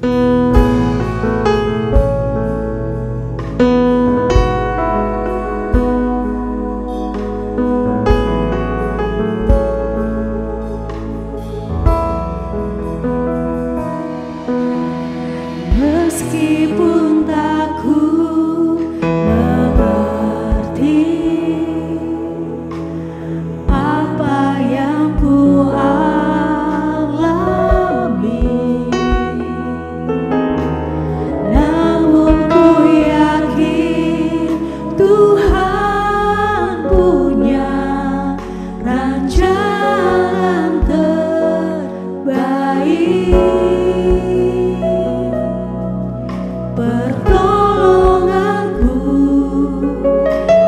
Meskipun tak ku mengerti apa yang ku alami, namun ku yakin Tuhan punya rancangan terbaik. Pertolonganku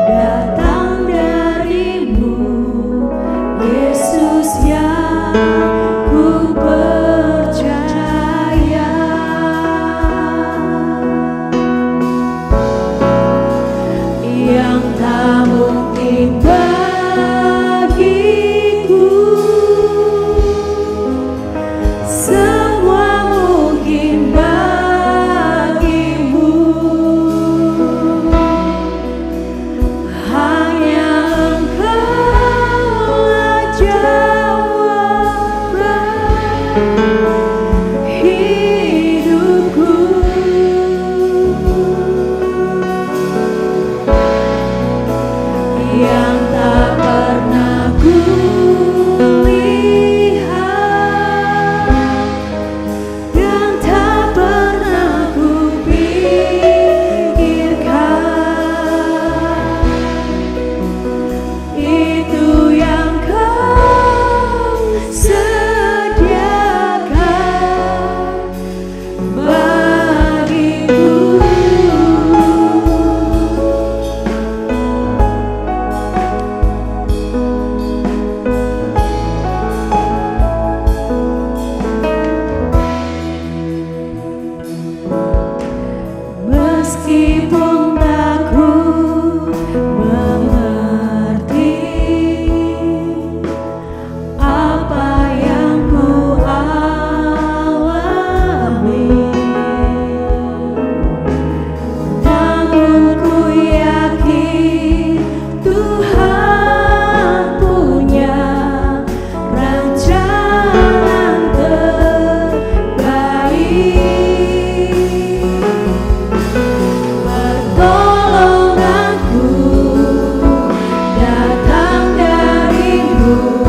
datang darimu, Yesus yang ku percaya. Yang tak mungkin bagiku, semua mungkin bagimu. Hanya Engkaulah jawaban hidupku. Yang tak pernah ku lihat dan tak pernah ku pikirkan, itu yang Kau sediakan bagiku. Meskipun tak ku mengerti apa yang ku alami, namun ku yakin Tuhan punya rancangan terbaik. Pertolonganku datang darimu,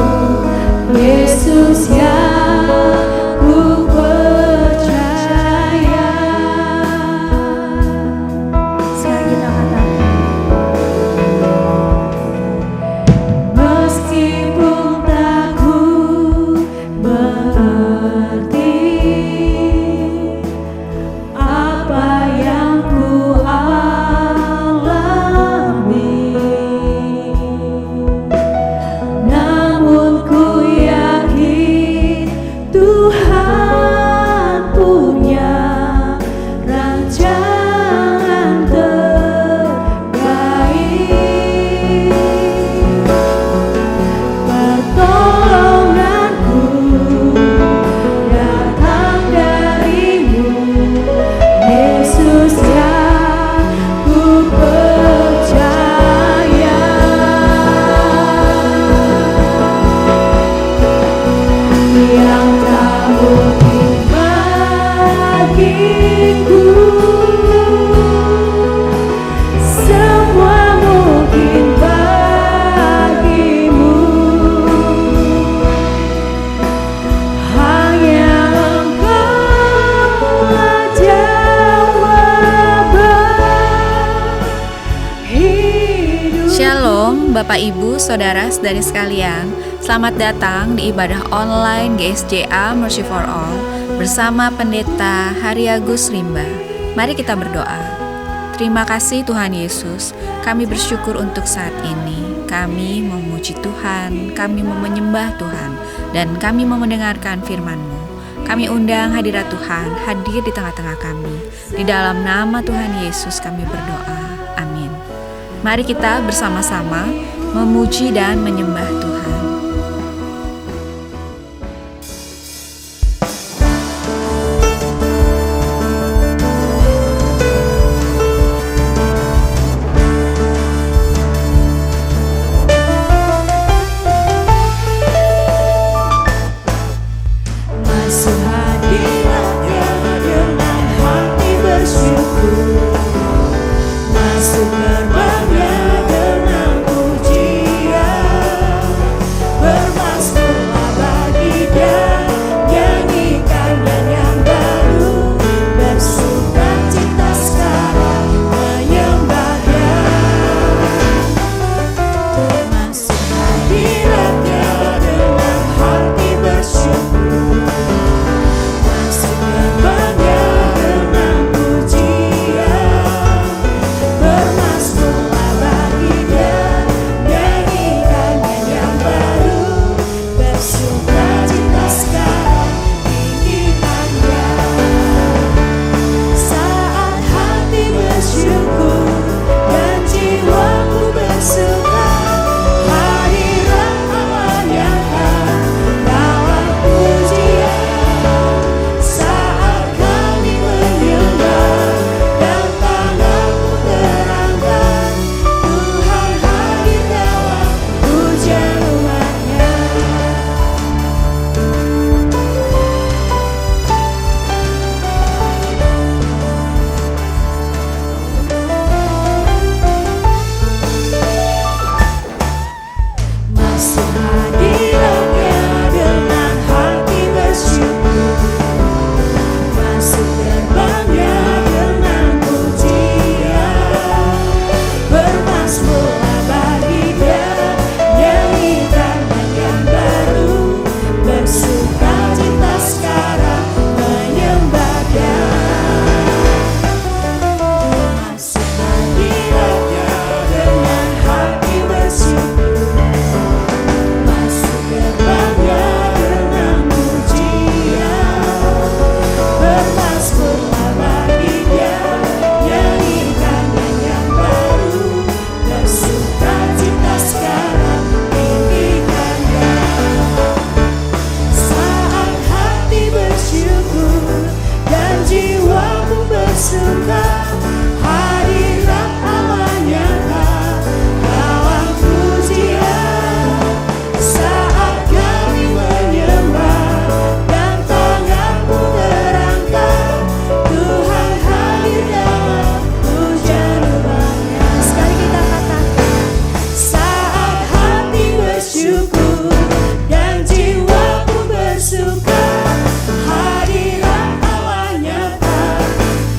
Yesus yang ku percaya. Sekarang kita katakan, meskipun tak ku mengerti apa yang ku alami, namun ku yakin Tuhan punya rancangan terbaik. Pertolonganku datang darimu, Yesus yang ku percaya. Yang tak mungkin bagiku, semua mungkin bagimu. Hanya Engkaulah jawaban hidup. Shalom Bapak Ibu Saudara-saudari sekalian. Selamat datang di ibadah online GSJA Mercy for All bersama Pendeta Hariagus Rimba. Mari kita berdoa. Terima kasih Tuhan Yesus, kami bersyukur untuk saat ini. Kami memuji Tuhan, kami mau menyembah Tuhan, dan kami mau mendengarkan firman-Mu. Kami undang hadirat Tuhan hadir di tengah-tengah kami. Di dalam nama Tuhan Yesus kami berdoa. Amin. Mari kita bersama-sama memuji dan menyembah Tuhan. bersuka, hadirat Allah nyata dalam pujian. Saat kami menyembah dan tangan-Mu terangkat, Tuhan hadir dalam hujan ubahnya. Sekali kita katakan, saat hati bersyukur dan jiwaku bersuka, hadirat Allah nyata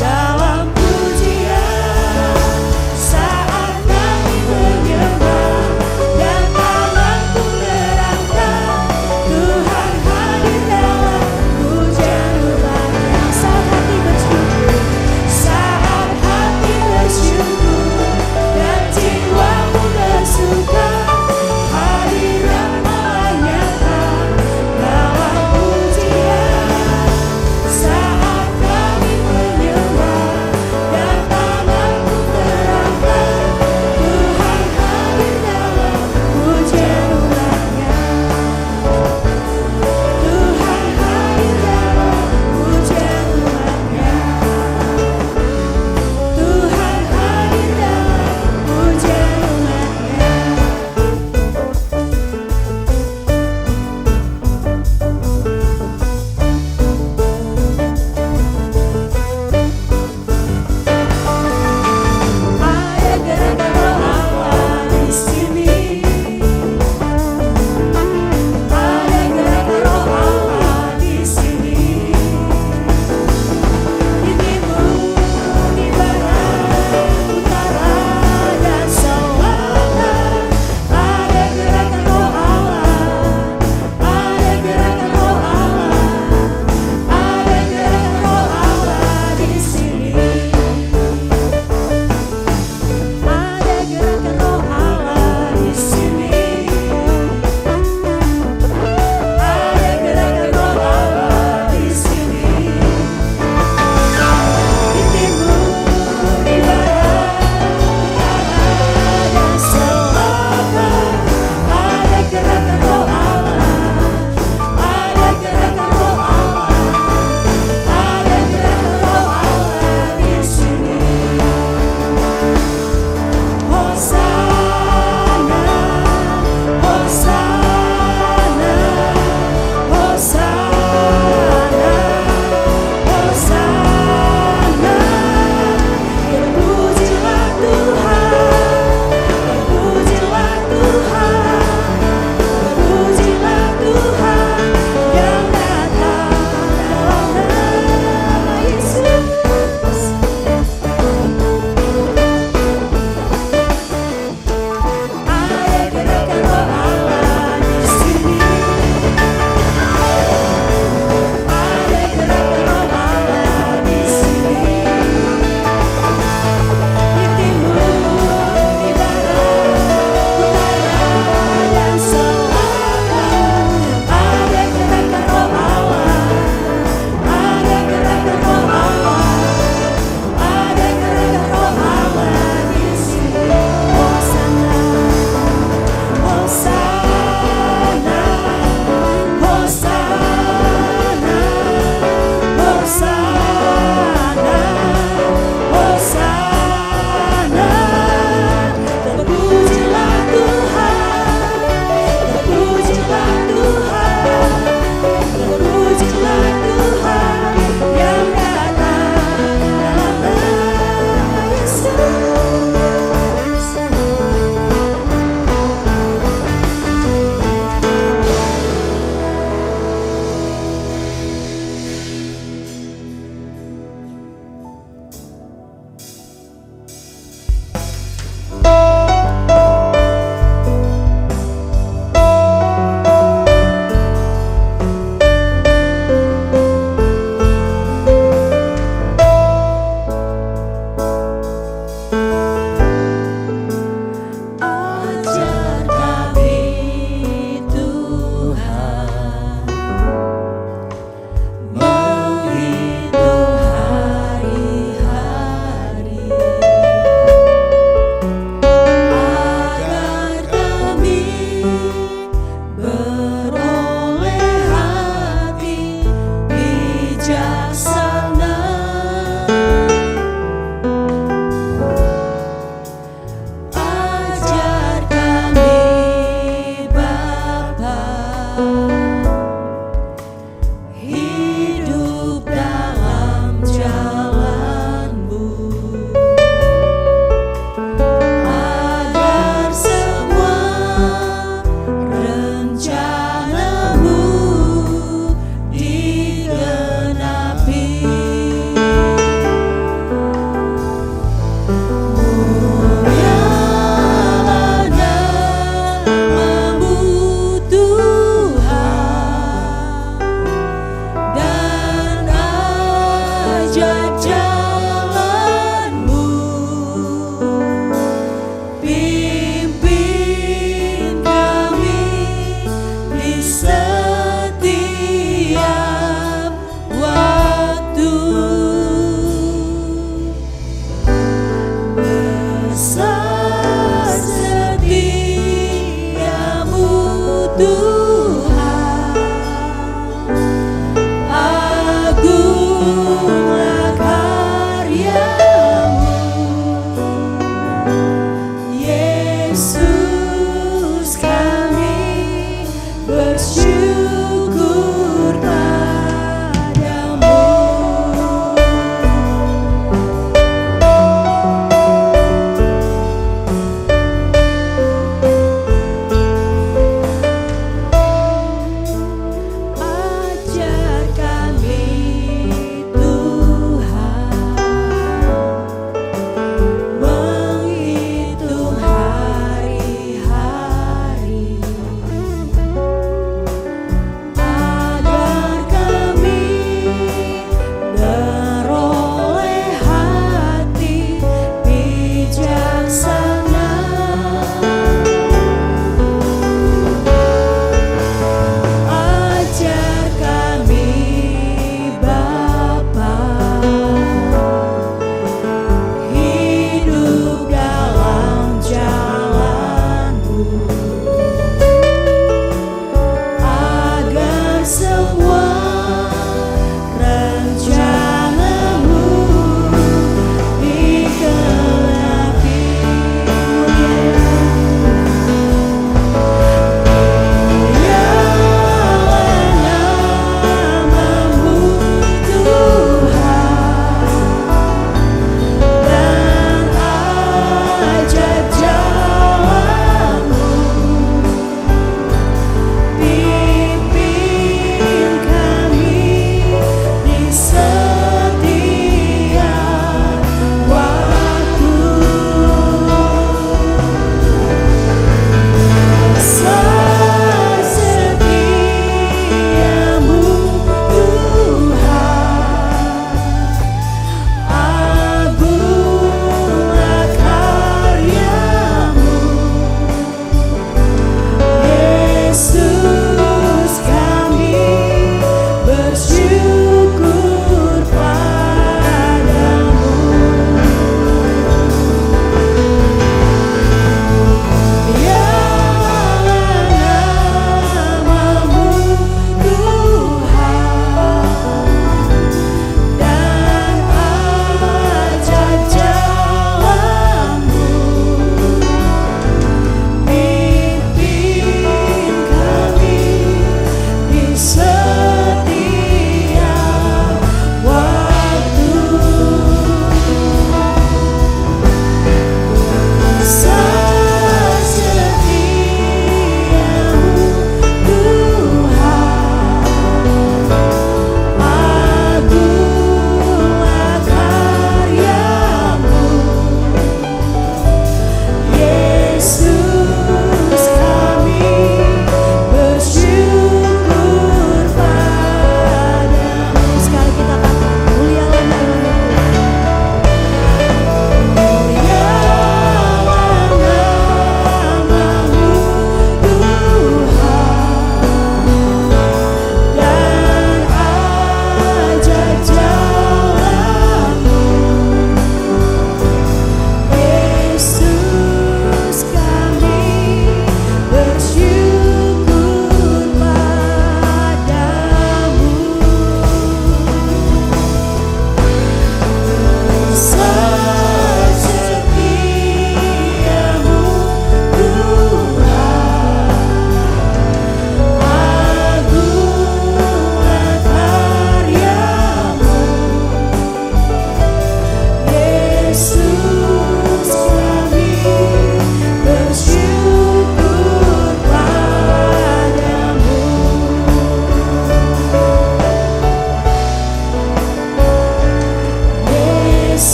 dalam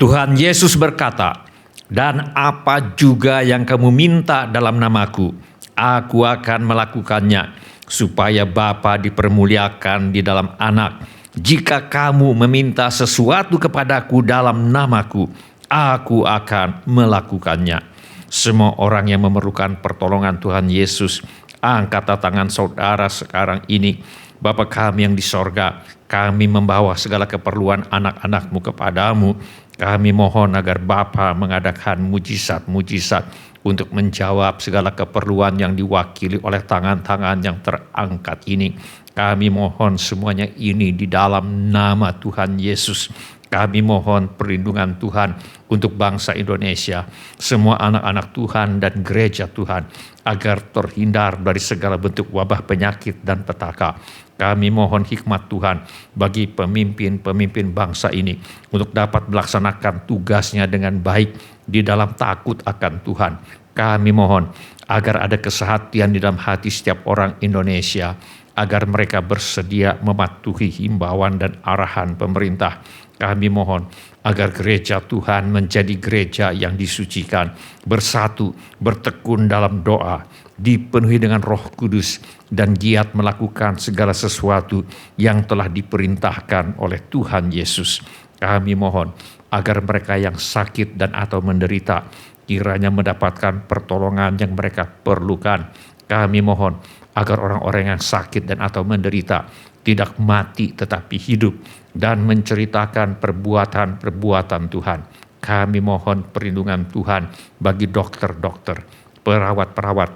Tuhan Yesus berkata, "Dan apa juga yang kamu minta dalam namaku, aku akan melakukannya, supaya Bapa dipermuliakan di dalam Anak. Jika kamu meminta sesuatu kepadaku dalam namaku, aku akan melakukannya." Semua orang yang memerlukan pertolongan Tuhan Yesus, angkat tangan saudara sekarang ini. Bapa kami yang di sorga, kami membawa segala keperluan anak-anak-Mu kepadamu. Kami mohon agar Bapa mengadakan mujizat-mujizat untuk menjawab segala keperluan yang diwakili oleh tangan-tangan yang terangkat ini. Kami mohon semuanya ini di dalam nama Tuhan Yesus. Kami mohon perlindungan Tuhan untuk bangsa Indonesia, semua anak-anak Tuhan dan gereja Tuhan, agar terhindar dari segala bentuk wabah penyakit dan petaka. Kami mohon hikmat Tuhan bagi pemimpin-pemimpin bangsa ini untuk dapat melaksanakan tugasnya dengan baik di dalam takut akan Tuhan. Kami mohon agar ada kesehatan di dalam hati setiap orang Indonesia, agar mereka bersedia mematuhi himbauan dan arahan pemerintah. Kami mohon agar gereja Tuhan menjadi gereja yang disucikan, bersatu, bertekun dalam doa, dipenuhi dengan Roh Kudus, dan giat melakukan segala sesuatu yang telah diperintahkan oleh Tuhan Yesus. Kami mohon agar mereka yang sakit dan atau menderita kiranya mendapatkan pertolongan yang mereka perlukan. Kami mohon agar orang-orang yang sakit dan atau menderita tidak mati tetapi hidup dan menceritakan perbuatan-perbuatan Tuhan. Kami mohon perlindungan Tuhan bagi dokter-dokter, perawat-perawat,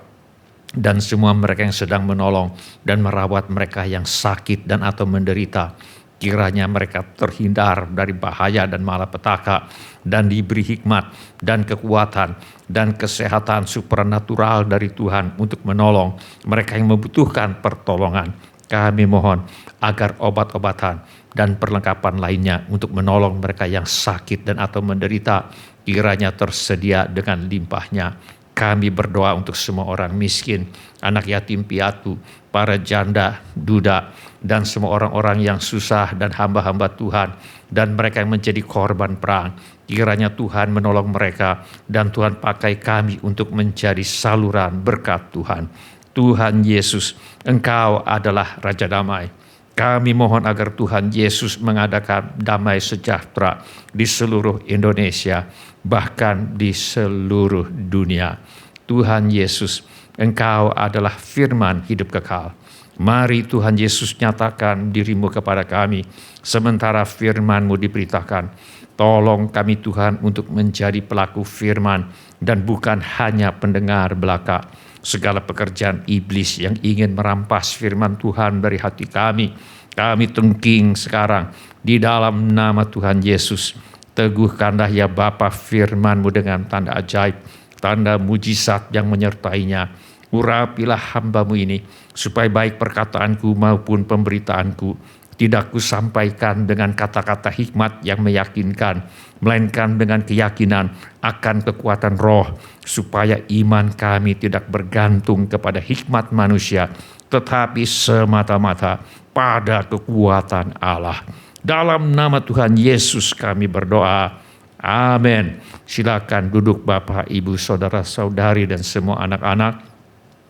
dan semua mereka yang sedang menolong dan merawat mereka yang sakit dan atau menderita. Kiranya mereka terhindar dari bahaya dan malapetaka dan diberi hikmat dan kekuatan dan kesehatan supranatural dari Tuhan untuk menolong mereka yang membutuhkan pertolongan. Kami mohon agar obat-obatan dan perlengkapan lainnya untuk menolong mereka yang sakit dan atau menderita kiranya tersedia dengan limpahnya. Kami berdoa untuk semua orang miskin, anak yatim piatu, para janda, duda, dan semua orang-orang yang susah dan hamba-hamba Tuhan, dan mereka yang menjadi korban perang. Kiranya Tuhan menolong mereka dan Tuhan pakai kami untuk menjadi saluran berkat Tuhan. Tuhan Yesus, Engkau adalah Raja Damai. Kami mohon agar Tuhan Yesus mengadakan damai sejahtera di seluruh Indonesia, bahkan di seluruh dunia. Tuhan Yesus, Engkau adalah firman hidup kekal. Mari Tuhan Yesus nyatakan diri-Mu kepada kami, sementara firman-Mu diberitakan. Tolong kami Tuhan untuk menjadi pelaku firman dan bukan hanya pendengar belaka. Segala pekerjaan iblis yang ingin merampas firman Tuhan dari hati kami tungking sekarang di dalam nama Tuhan Yesus. Teguhkanlah ya Bapa firman-Mu dengan tanda ajaib, tanda mujizat yang menyertainya. Urapilah hamba-Mu ini, supaya baik perkataanku maupun pemberitaanku tidak kusampaikan dengan kata-kata hikmat yang meyakinkan, melainkan dengan keyakinan akan kekuatan roh, supaya iman kami tidak bergantung kepada hikmat manusia, tetapi semata-mata pada kekuatan Allah. Dalam nama Tuhan Yesus kami berdoa. Amin. Silakan duduk Bapak, Ibu, Saudara-saudari, dan semua anak-anak.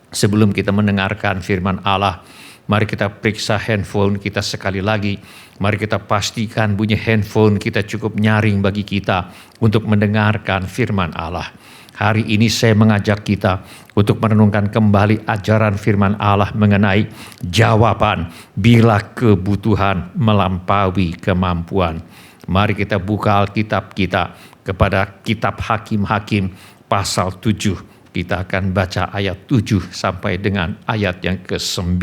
Sebelum kita mendengarkan firman Allah, mari kita periksa handphone kita sekali lagi. Mari kita pastikan bunyi handphone kita cukup nyaring bagi kita untuk mendengarkan firman Allah. Hari ini saya mengajak kita untuk merenungkan kembali ajaran firman Allah mengenai jawaban bila kebutuhan melampaui kemampuan. Mari kita buka Alkitab kita kepada kitab Hakim-Hakim pasal 7. Kita akan baca ayat 7 sampai dengan ayat yang ke-9.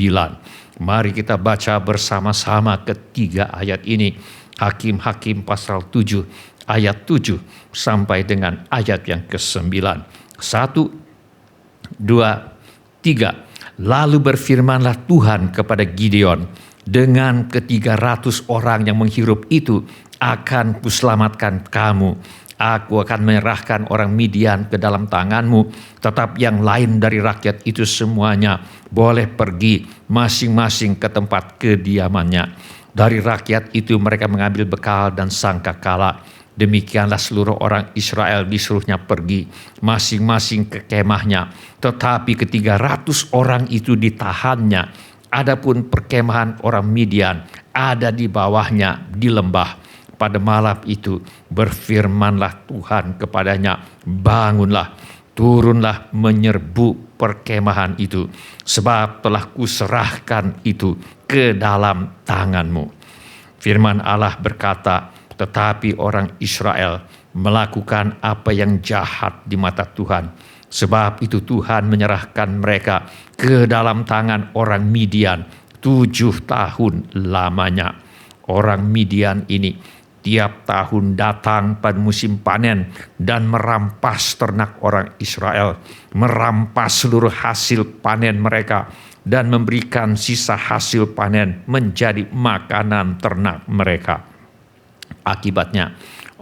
Mari kita baca bersama-sama ketiga ayat ini. Hakim-Hakim pasal 7 ayat 7 sampai dengan ayat yang ke-9. 1, 2, 3. Lalu berfirmanlah Tuhan kepada Gideon, dengan ke-300 orang yang menghirup itu akan kuselamatkan kamu. Aku akan menyerahkan orang Midian ke dalam tanganmu, tetap yang lain dari rakyat itu semuanya boleh pergi masing-masing ke tempat kediamannya. Dari rakyat itu mereka mengambil bekal dan sangkakala, Demikianlah seluruh orang Israel disuruhnya pergi masing-masing ke kemahnya. Tetapi ke-300 orang itu ditahannya. Adapun perkemahan orang Midian ada di bawahnya di lembah. Pada malam itu berfirmanlah Tuhan kepadanya, bangunlah, turunlah menyerbu perkemahan itu, sebab telah kuserahkan itu ke dalam tanganmu. Firman Allah berkata, tetapi orang Israel melakukan apa yang jahat di mata Tuhan. Sebab itu Tuhan menyerahkan mereka ke dalam tangan orang Midian 7 tahun lamanya. Orang Midian ini tiap tahun datang pada musim panen dan merampas ternak orang Israel, merampas seluruh hasil panen mereka dan memberikan sisa hasil panen menjadi makanan ternak mereka. Akibatnya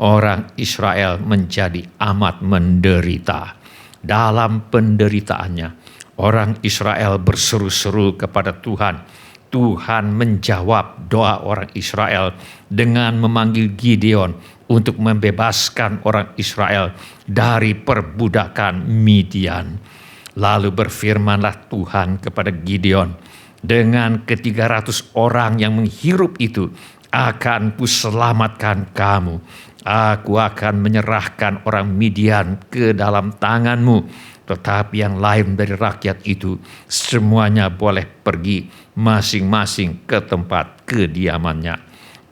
orang Israel menjadi amat menderita. Dalam penderitaannya orang Israel berseru-seru kepada Tuhan. Tuhan menjawab doa orang Israel dengan memanggil Gideon untuk membebaskan orang Israel dari perbudakan Midian. Lalu berfirmanlah Tuhan kepada Gideon, dengan ke-300 orang yang menghirup itu akan kuselamatkan kamu. Aku akan menyerahkan orang Midian ke dalam tanganmu. Tetapi yang lain dari rakyat itu semuanya boleh pergi masing-masing ke tempat kediamannya.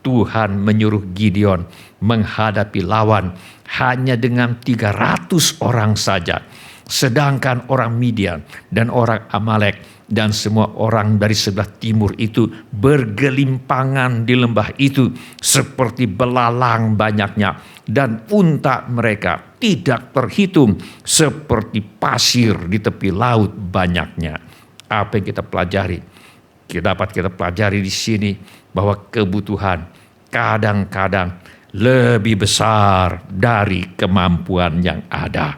Tuhan menyuruh Gideon menghadapi lawan hanya dengan 300 orang saja. Sedangkan orang Midian dan orang Amalek dan semua orang dari sebelah timur itu bergelimpangan di lembah itu seperti belalang banyaknya, dan unta mereka tidak terhitung seperti pasir di tepi laut banyaknya. Apa yang kita pelajari? Dapat kita pelajari di sini bahwa kebutuhan kadang-kadang lebih besar dari kemampuan yang ada.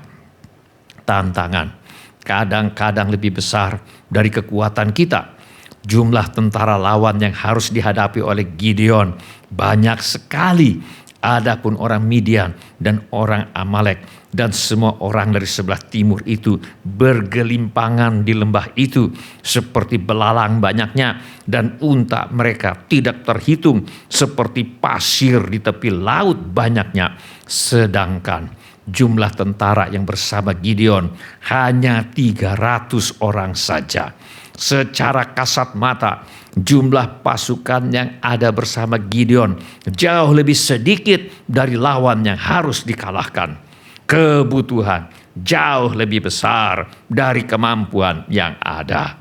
Tantangan kadang-kadang lebih besar dari kekuatan kita. Jumlah tentara lawan yang harus dihadapi oleh Gideon banyak sekali. Adapun orang Midian dan orang Amalek dan semua orang dari sebelah timur itu bergelimpangan di lembah itu seperti belalang banyaknya, dan unta mereka tidak terhitung seperti pasir di tepi laut banyaknya. Sedangkan jumlah tentara yang bersama Gideon hanya 300 orang saja. Secara kasat mata, jumlah pasukan yang ada bersama Gideon jauh lebih sedikit dari lawan yang harus dikalahkan. Kebutuhan jauh lebih besar dari kemampuan yang ada.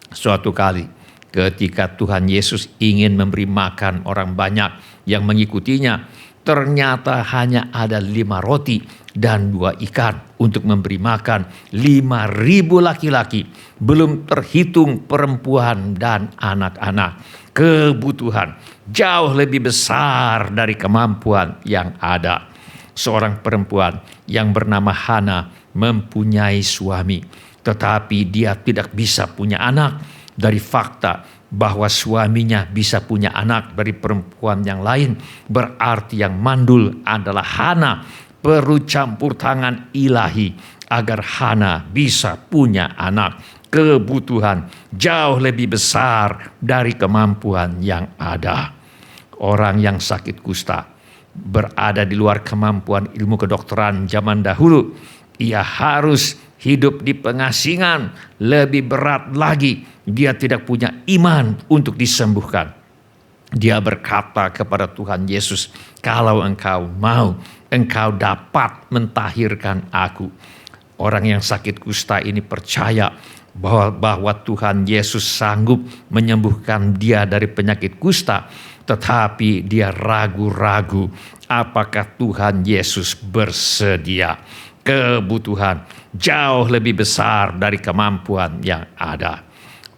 Suatu kali ketika Tuhan Yesus ingin memberi makan orang banyak yang mengikutinya, ternyata hanya ada 5 roti dan 2 ikan untuk memberi makan 5.000 laki-laki, belum terhitung perempuan dan anak-anak. Kebutuhan jauh lebih besar dari kemampuan yang ada. Seorang perempuan yang bernama Hana mempunyai suami, tetapi dia tidak bisa punya anak. Dari fakta bahwa suaminya bisa punya anak dari perempuan yang lain, berarti yang mandul adalah Hana. Perlu campur tangan ilahi agar Hana bisa punya anak. Kebutuhan jauh lebih besar dari kemampuan yang ada. Orang yang sakit kusta berada di luar kemampuan ilmu kedokteran zaman dahulu. Ia harus hidup di pengasingan. Lebih berat lagi, dia tidak punya iman untuk disembuhkan. Dia berkata kepada Tuhan Yesus, kalau engkau mau, engkau dapat mentahirkan aku. Orang yang sakit kusta ini percaya bahwa Tuhan Yesus sanggup menyembuhkan dia dari penyakit kusta. Tetapi dia ragu-ragu apakah Tuhan Yesus bersedia. Kebutuhan jauh lebih besar dari kemampuan yang ada.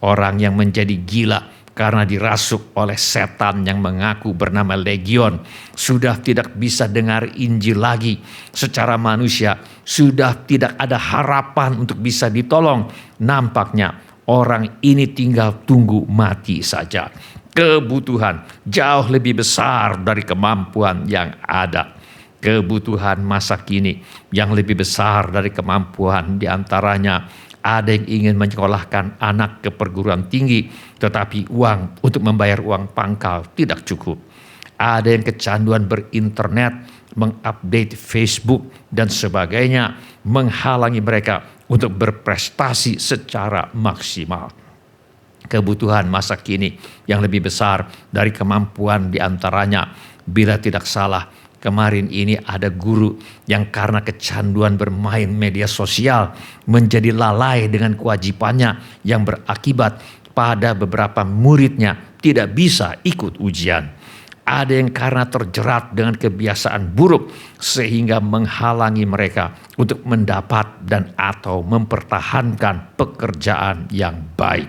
Orang yang menjadi gila karena dirasuk oleh setan yang mengaku bernama Legion sudah tidak bisa dengar Injil lagi. Secara manusia sudah tidak ada harapan untuk bisa ditolong. Nampaknya orang ini tinggal tunggu mati saja. Kebutuhan jauh lebih besar dari kemampuan yang ada. kebutuhan masa kini yang lebih besar dari kemampuan. Di antaranya ada yang ingin menyekolahkan anak ke perguruan tinggi, tetapi uang untuk membayar uang pangkal tidak cukup. Ada yang kecanduan berinternet, mengupdate Facebook dan sebagainya, menghalangi mereka untuk berprestasi secara maksimal. Kebutuhan masa kini yang lebih besar dari kemampuan, di antaranya, bila tidak salah, kemarin ini ada guru yang karena kecanduan bermain media sosial menjadi lalai dengan kewajibannya, yang berakibat pada beberapa muridnya tidak bisa ikut ujian. Ada yang karena terjerat dengan kebiasaan buruk sehingga menghalangi mereka untuk mendapat dan atau mempertahankan pekerjaan yang baik.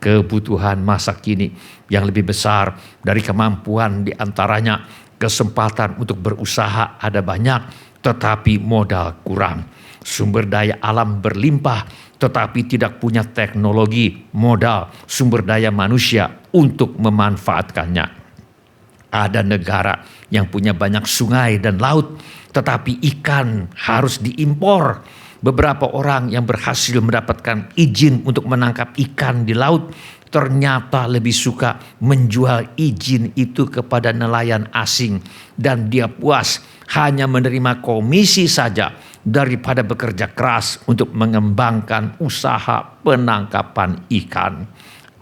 Kebutuhan masa kini yang lebih besar dari kemampuan, di antaranya kesempatan untuk berusaha ada banyak tetapi modal kurang. Sumber daya alam berlimpah tetapi tidak punya teknologi, modal, sumber daya manusia untuk memanfaatkannya. Ada negara yang punya banyak sungai dan laut, tetapi ikan harus diimpor. Beberapa orang yang berhasil mendapatkan izin untuk menangkap ikan di laut ternyata lebih suka menjual izin itu kepada nelayan asing, dan dia puas hanya menerima komisi saja daripada bekerja keras untuk mengembangkan usaha penangkapan ikan.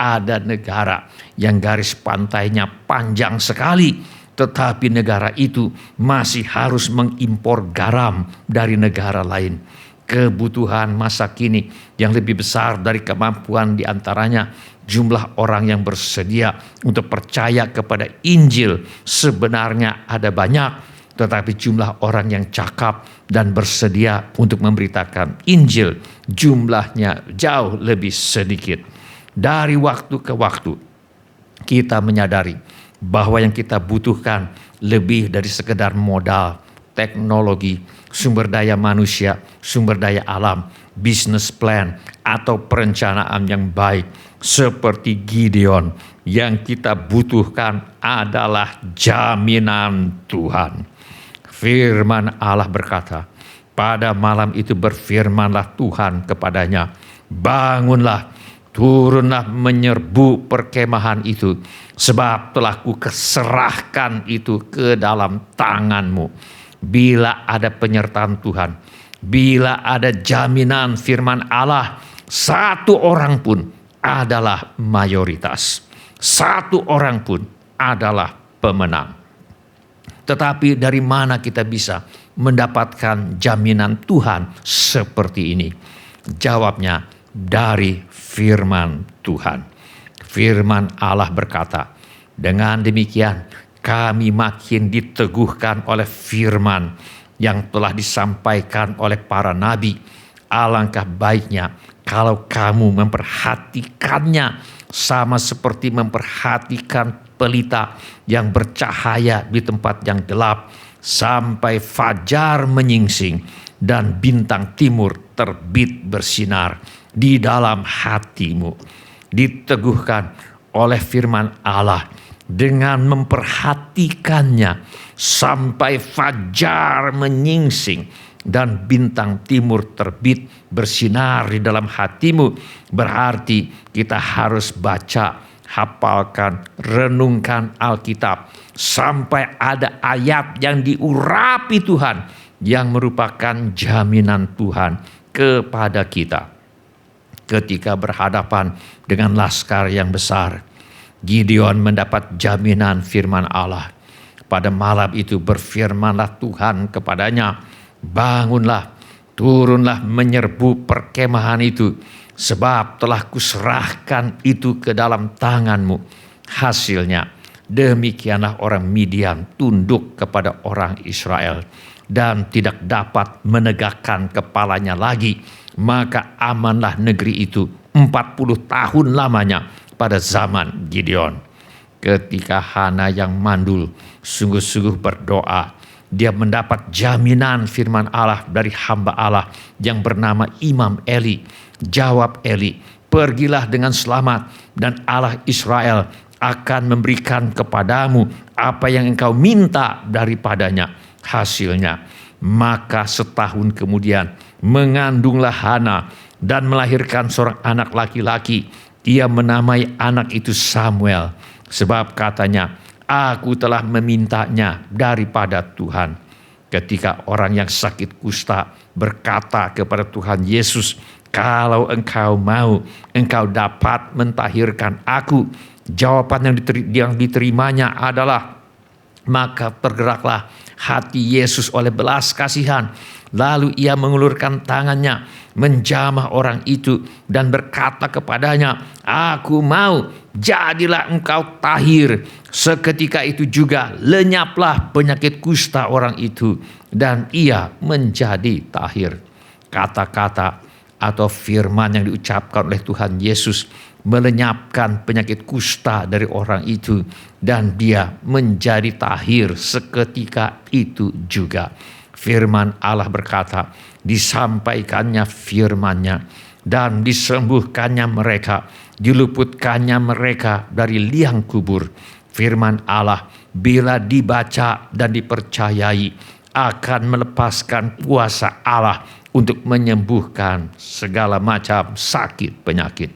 Ada negara yang garis pantainya panjang sekali, tetapi negara itu masih harus mengimpor garam dari negara lain. Kebutuhan masa kini yang lebih besar dari kemampuan, di antaranya jumlah orang yang bersedia untuk percaya kepada Injil sebenarnya ada banyak, tetapi jumlah orang yang cakap dan bersedia untuk memberitakan Injil jumlahnya jauh lebih sedikit. Dari waktu ke waktu kita menyadari bahwa yang kita butuhkan lebih dari sekedar modal, teknologi, sumber daya manusia, sumber daya alam, business plan, atau perencanaan yang baik. Seperti Gideon, yang kita butuhkan adalah jaminan Tuhan. Firman Allah berkata, pada malam itu berfirmanlah Tuhan kepadanya, bangunlah, turunlah menyerbu perkemahan itu, sebab telah kuserahkan itu ke dalam tanganmu. Bila ada penyertaan Tuhan, bila ada jaminan firman Allah, satu orang pun adalah mayoritas, satu orang pun adalah pemenang. Tetapi dari mana kita bisa mendapatkan jaminan Tuhan seperti ini? Jawabnya, dari firman Tuhan. Firman Allah berkata, dengan demikian kami makin diteguhkan oleh firman yang telah disampaikan oleh para nabi. Alangkah baiknya kalau kamu memperhatikannya sama seperti memperhatikan pelita yang bercahaya di tempat yang gelap sampai fajar menyingsing dan bintang timur terbit bersinar di dalam hatimu. Diteguhkan oleh firman Allah dengan memperhatikannya sampai fajar menyingsing dan bintang timur terbit bersinar di dalam hatimu. Berarti kita harus baca, hafalkan, renungkan Alkitab sampai ada ayat yang diurapi Tuhan yang merupakan jaminan Tuhan kepada kita. Ketika berhadapan dengan laskar yang besar, Gideon mendapat jaminan firman Allah. Pada malam itu berfirmanlah Tuhan kepadanya, bangunlah, turunlah menyerbu perkemahan itu, sebab telah kuserahkan itu ke dalam tanganmu. Hasilnya, demikianlah orang Midian tunduk kepada orang Israel dan tidak dapat menegakkan kepalanya lagi. Maka amanlah negeri itu 40 tahun lamanya pada zaman Gideon. Ketika Hana yang mandul sungguh-sungguh berdoa, dia mendapat jaminan firman Allah dari hamba Allah yang bernama Imam Eli. Jawab Eli, pergilah dengan selamat dan Allah Israel akan memberikan kepadamu apa yang engkau minta daripadanya. Hasilnya, maka setahun kemudian mengandunglah Hana dan melahirkan seorang anak laki-laki. Ia menamai anak itu Samuel, sebab katanya, aku telah memintanya daripada Tuhan. Ketika orang yang sakit kusta berkata kepada Tuhan Yesus, kalau engkau mau, engkau dapat mentahirkan aku. Jawaban yang diterimanya adalah, maka tergeraklah hati Yesus oleh belas kasihan. Lalu ia mengulurkan tangannya, menjamah orang itu dan berkata kepadanya, aku mau, jadilah engkau tahir. Seketika itu juga lenyaplah penyakit kusta orang itu dan ia menjadi tahir. Kata-kata atau firman yang diucapkan oleh Tuhan Yesus melenyapkan penyakit kusta dari orang itu dan dia menjadi tahir seketika itu juga. Firman Allah berkata, disampaikannya firman-Nya dan disembuhkannya mereka, diluputkannya mereka dari liang kubur. Firman Allah bila dibaca dan dipercayai akan melepaskan kuasa Allah untuk menyembuhkan segala macam sakit penyakit.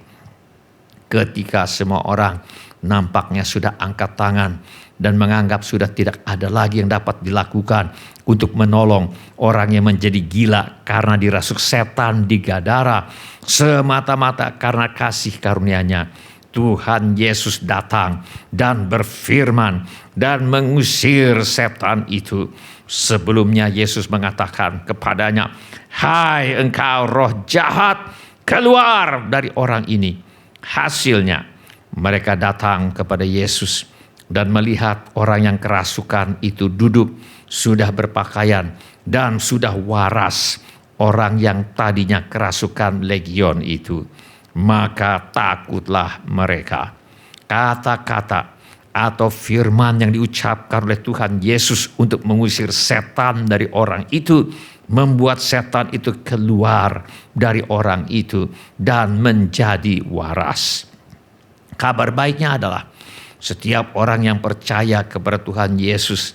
Ketika semua orang nampaknya sudah angkat tangan dan menganggap sudah tidak ada lagi yang dapat dilakukan untuk menolong orang yang menjadi gila karena dirasuk setan di Gadara, semata-mata karena kasih karunia-Nya, Tuhan Yesus datang dan berfirman dan mengusir setan itu. Sebelumnya Yesus mengatakan kepadanya, hai engkau roh jahat, keluar dari orang ini. Hasilnya mereka datang kepada Yesus dan melihat orang yang kerasukan itu duduk, sudah berpakaian dan sudah waras, orang yang tadinya kerasukan legion itu. Maka takutlah mereka. Kata-kata atau firman yang diucapkan oleh Tuhan Yesus untuk mengusir setan dari orang itu membuat setan itu keluar dari orang itu dan menjadi waras. Kabar baiknya adalah setiap orang yang percaya kepada Tuhan Yesus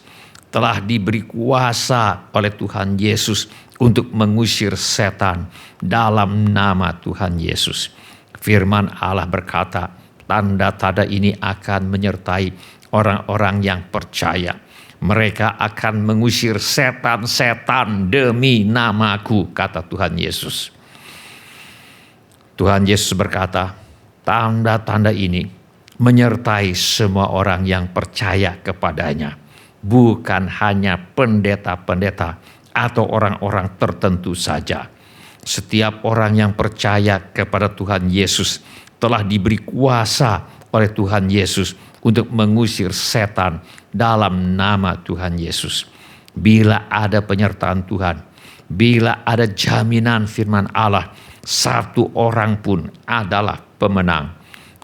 telah diberi kuasa oleh Tuhan Yesus untuk mengusir setan dalam nama Tuhan Yesus. Firman Allah berkata, tanda-tanda ini akan menyertai orang-orang yang percaya. Mereka akan mengusir setan-setan demi namaku, kata Tuhan Yesus. Tuhan Yesus berkata, tanda-tanda ini menyertai semua orang yang percaya kepadanya. Bukan hanya pendeta-pendeta atau orang-orang tertentu saja. Setiap orang yang percaya kepada Tuhan Yesus telah diberi kuasa oleh Tuhan Yesus untuk mengusir setan dalam nama Tuhan Yesus. Bila ada penyertaan Tuhan, bila ada jaminan firman Allah, satu orang pun adalah pemenang.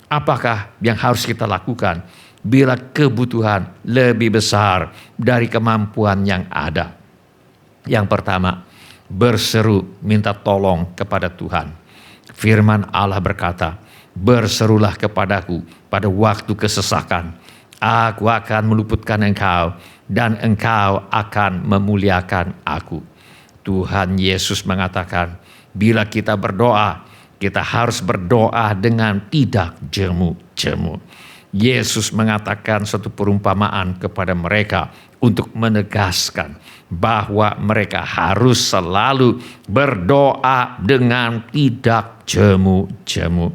Apakah yang harus kita lakukan bila kebutuhan lebih besar dari kemampuan yang ada? Yang pertama, berseru minta tolong kepada Tuhan. Firman Allah berkata, berserulah kepadaku pada waktu kesesakan. Aku akan meluputkan engkau dan engkau akan memuliakan aku. Tuhan Yesus mengatakan, bila kita berdoa, kita harus berdoa dengan tidak jemu-jemu. Yesus mengatakan satu perumpamaan kepada mereka untuk menegaskan bahwa mereka harus selalu berdoa dengan tidak jemu-jemu.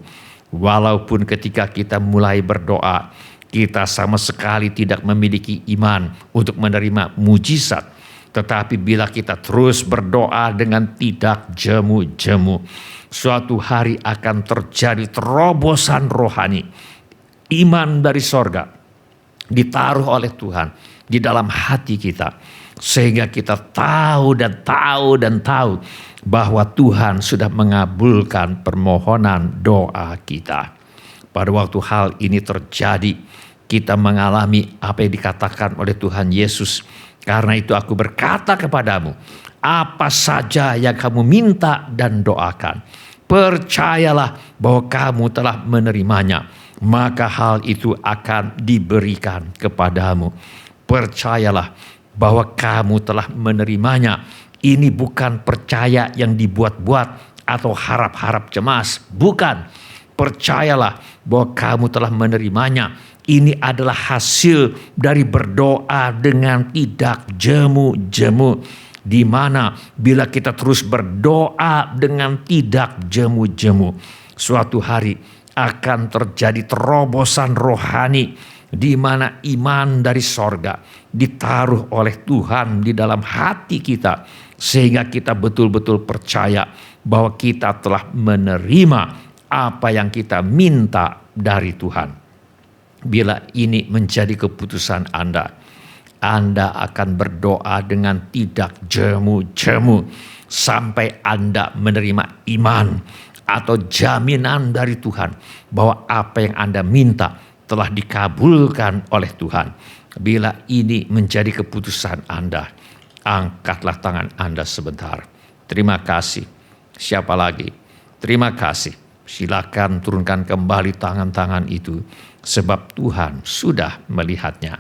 Walaupun ketika kita mulai berdoa, kita sama sekali tidak memiliki iman untuk menerima mujizat. Tetapi bila kita terus berdoa dengan tidak jemu-jemu, suatu hari akan terjadi terobosan rohani. Iman dari sorga ditaruh oleh Tuhan di dalam hati kita. Sehingga kita tahu bahwa Tuhan sudah mengabulkan permohonan doa kita. Pada waktu hal ini terjadi, kita mengalami apa yang dikatakan oleh Tuhan Yesus. Karena itu aku berkata kepadamu, apa saja yang kamu minta dan doakan, percayalah bahwa kamu telah menerimanya, maka hal itu akan diberikan kepadamu. Percayalah bahwa kamu telah menerimanya. Ini bukan percaya yang dibuat-buat atau harap-harap cemas. Bukan. Percayalah bahwa kamu telah menerimanya. Ini adalah hasil dari berdoa dengan tidak jemu-jemu. Di mana bila kita terus berdoa dengan tidak jemu-jemu, suatu hari akan terjadi terobosan rohani di mana iman dari sorga ditaruh oleh Tuhan di dalam hati kita, sehingga kita betul-betul percaya bahwa kita telah menerima apa yang kita minta dari Tuhan. Bila ini menjadi keputusan Anda akan berdoa dengan tidak jemu-jemu sampai Anda menerima iman atau jaminan dari Tuhan bahwa apa yang Anda minta telah dikabulkan oleh Tuhan. Bila ini menjadi keputusan Anda, angkatlah tangan Anda sebentar. Terima kasih. Siapa lagi? Terima kasih. Silakan turunkan kembali tangan-tangan itu, sebab Tuhan sudah melihatnya.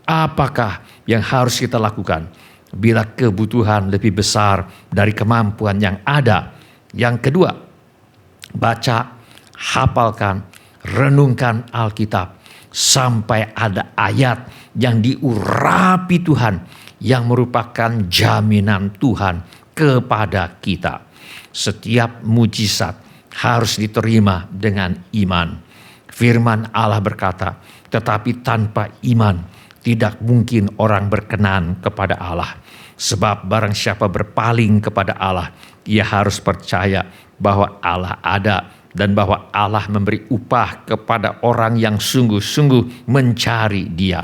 Apakah yang harus kita lakukan bila kebutuhan lebih besar dari kemampuan yang ada? Yang kedua, baca, hafalkan, renungkan Alkitab sampai ada ayat yang diurapi Tuhan yang merupakan jaminan Tuhan kepada kita. Setiap mujizat harus diterima dengan iman. Firman Allah berkata, tetapi tanpa iman tidak mungkin orang berkenan kepada Allah. Sebab barang siapa berpaling kepada Allah, ia harus percaya bahwa Allah ada dan bahwa Allah memberi upah kepada orang yang sungguh-sungguh mencari Dia.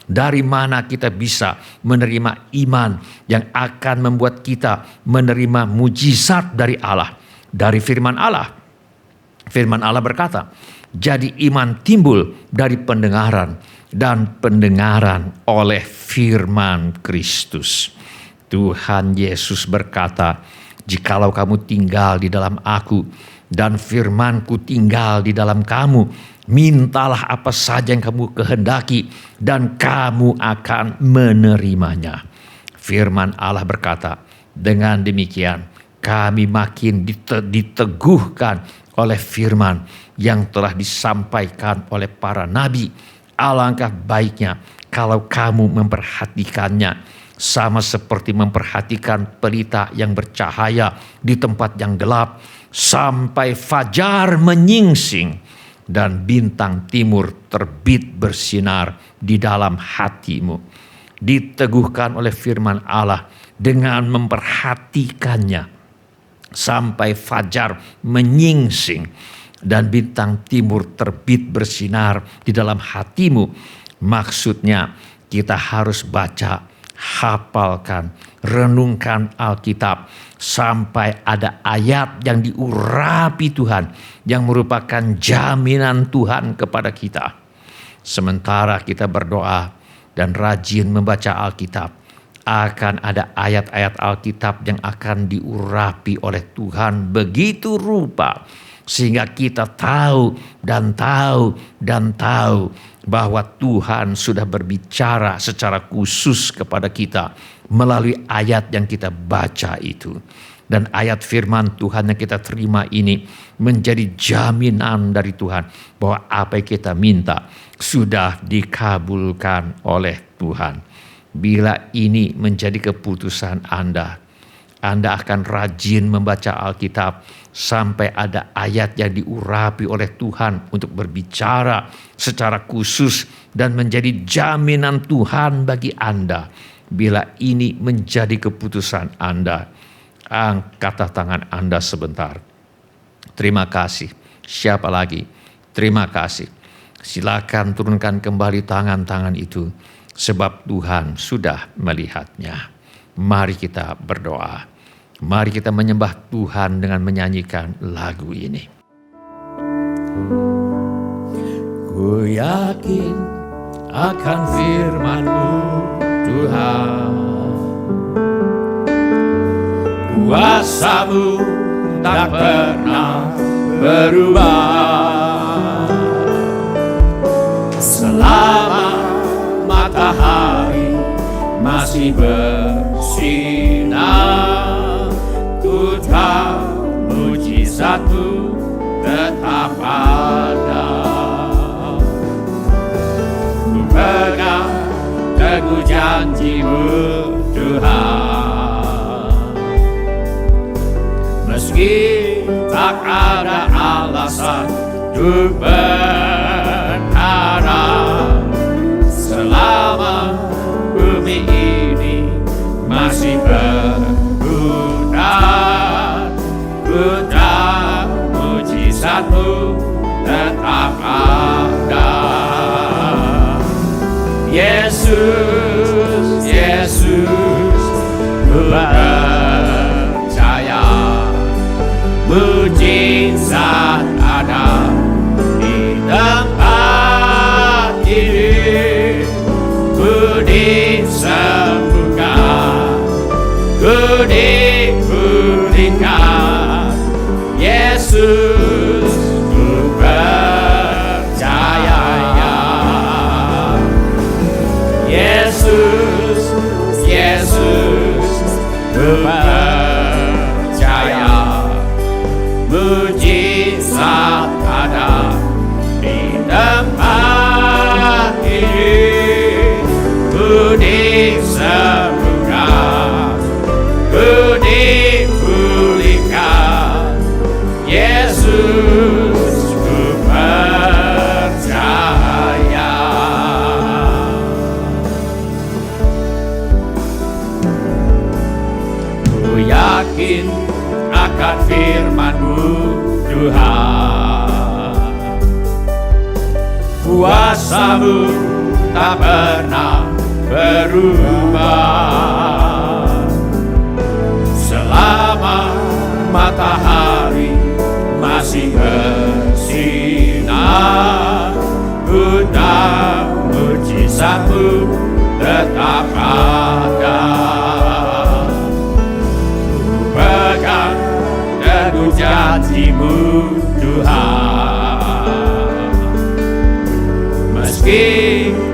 Dari mana kita bisa menerima iman yang akan membuat kita menerima mujizat dari Allah? Dari firman Allah. Firman Allah berkata, jadi iman timbul dari pendengaran, dan pendengaran oleh firman Kristus. Tuhan Yesus berkata, jikalau kamu tinggal di dalam aku dan firmanku tinggal di dalam kamu, mintalah apa saja yang kamu kehendaki dan kamu akan menerimanya. Firman Allah berkata, dengan demikian kami makin diteguhkan oleh firman yang telah disampaikan oleh para nabi. Alangkah baiknya kalau kamu memperhatikannya, sama seperti memperhatikan pelita yang bercahaya di tempat yang gelap, sampai fajar menyingsing dan bintang timur terbit bersinar di dalam hatimu. Diteguhkan oleh firman Allah dengan memperhatikannya sampai fajar menyingsing dan bintang timur terbit bersinar di dalam hatimu. Maksudnya kita harus baca, hafalkan, renungkan Alkitab sampai ada ayat yang diurapi Tuhan yang merupakan jaminan Tuhan kepada kita. Sementara kita berdoa dan rajin membaca Alkitab, akan ada ayat-ayat Alkitab yang akan diurapi oleh Tuhan begitu rupa sehingga kita tahu bahwa Tuhan sudah berbicara secara khusus kepada kita melalui ayat yang kita baca itu. Dan ayat firman Tuhan yang kita terima ini menjadi jaminan dari Tuhan bahwa apa yang kita minta sudah dikabulkan oleh Tuhan. Bila ini menjadi keputusan Anda akan rajin membaca Alkitab sampai ada ayat yang diurapi oleh Tuhan untuk berbicara secara khusus dan menjadi jaminan Tuhan bagi Anda. Bila ini menjadi keputusan Anda, angkat tangan Anda sebentar. Terima kasih. Siapa lagi? Terima kasih. Silakan turunkan kembali tangan-tangan itu, sebab Tuhan sudah melihatnya. Mari kita berdoa. Mari kita menyembah Tuhan dengan menyanyikan lagu ini. Ku yakin akan firman-Mu Tuhan, kuasa-Mu tak pernah berubah. Selama matahari masih bersinar. Ku tahu mujizatmu tetap ada. Ku pegang teguh janjimu Tuhan, meski tak ada alasan untuk berharap, selama bumi ini masih berputar. Ku tahu mujizatmu tetap ada. Yesus, Yesus, ku percaya mujizat ada di tempat ini. Ku disembuhkan, ku dipulihkan. Yesus, ku percaya. Yesus, Yesus, ku percaya mujizat ada di tempat ini. Ku disembuhkan, ku dipulihkan. Yesus, ku percaya. Ku yakin akan firman-Mu Tuhan, kuasa-Mu tak pernah berubah. Selama matahari masih bersinar, ku tahu mujizat-Mu tetap ada. Ku pegang teguh janji-Mu Tuhan, meski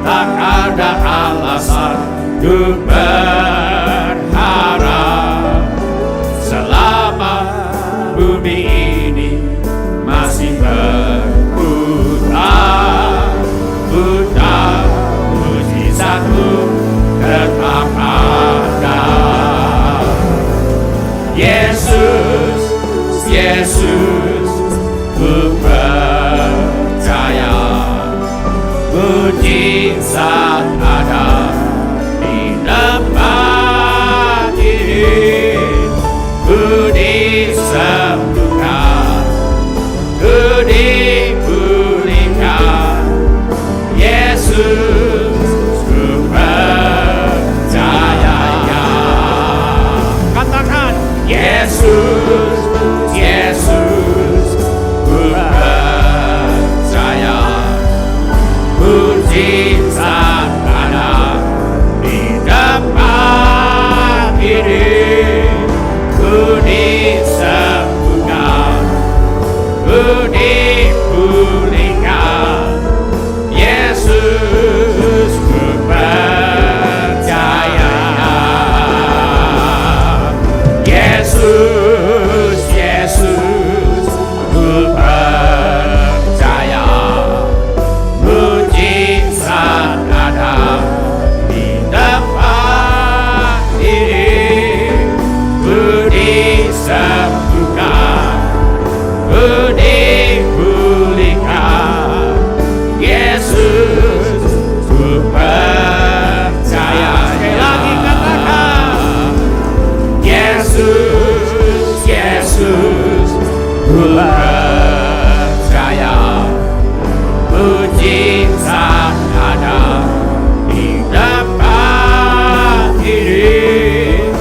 tak ada alasan untuk berharap, selama bumi ini masih berputar. Ku tahu mujizat-Mu tetap ada. Yesus, Yesus, ku percaya mujizat ada di tempat ini. Ku disembuhkan, ku dipulihkan. Yesus, ku percaya. Katakan, Yesus, Yesus, ku percaya mujizat ada di tempat ini. Ku disembuhkan, ku dipulihkan. Yesus, ku percaya. Yesus, Yesus, ku percaya mujizat ada di tempat ini. Ku disembuhkan, ku dipulihkan. Yesus, ku percaya. Sekali lagi katakan, Yesus, Yesus, ku percaya mujizat ada di tempat ini.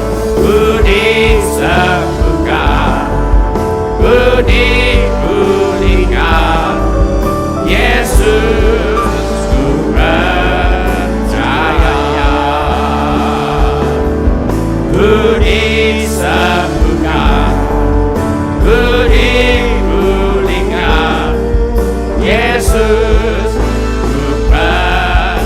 Ku disembuhkan, ku dipulihkan. Yesus, ku percaya. Ku disembuhkan, ku dipulihkan. Yesus, ku percaya.